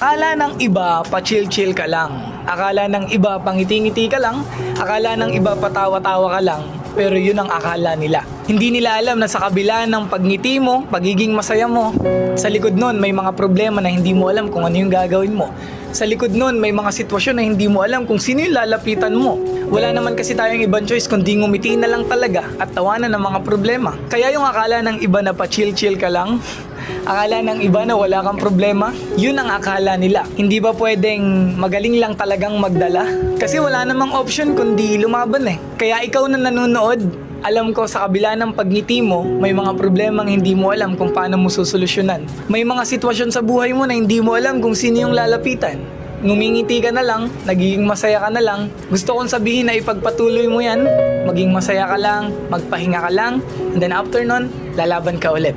Akala ng iba, pa-chill-chill ka lang. Akala ng iba, pangiti-ngiti ka lang. Akala ng iba, patawa-tawa ka lang. Pero yun ang akala nila. Hindi nila alam na sa kabila ng pagngiti mo, pagiging masaya mo, sa likod nun may mga problema na hindi mo alam kung ano yung gagawin mo. Sa likod nun may mga sitwasyon na hindi mo alam kung sino yung lalapitan mo. Wala naman kasi tayong ibang choice kundi ngumiti na lang talaga at tawanan ng mga problema. Kaya yung akala ng iba na pa-chill-chill ka lang, akala ng iba na wala kang problema, yun ang akala nila. Hindi ba pwedeng magaling lang talagang magdala? Kasi wala namang option kundi lumaban eh. Kaya ikaw na nanonood, alam ko sa kabila ng pagngiti mo, may mga problemang hindi mo alam kung paano mo susolusyonan. May mga sitwasyon sa buhay mo na hindi mo alam kung sino yung lalapitan. Ngumingiti ka na lang, nagiging masaya ka na lang. Gusto kong sabihin na ipagpatuloy mo yan, maging masaya ka lang, magpahinga ka lang, and then after nun, lalaban ka ulit.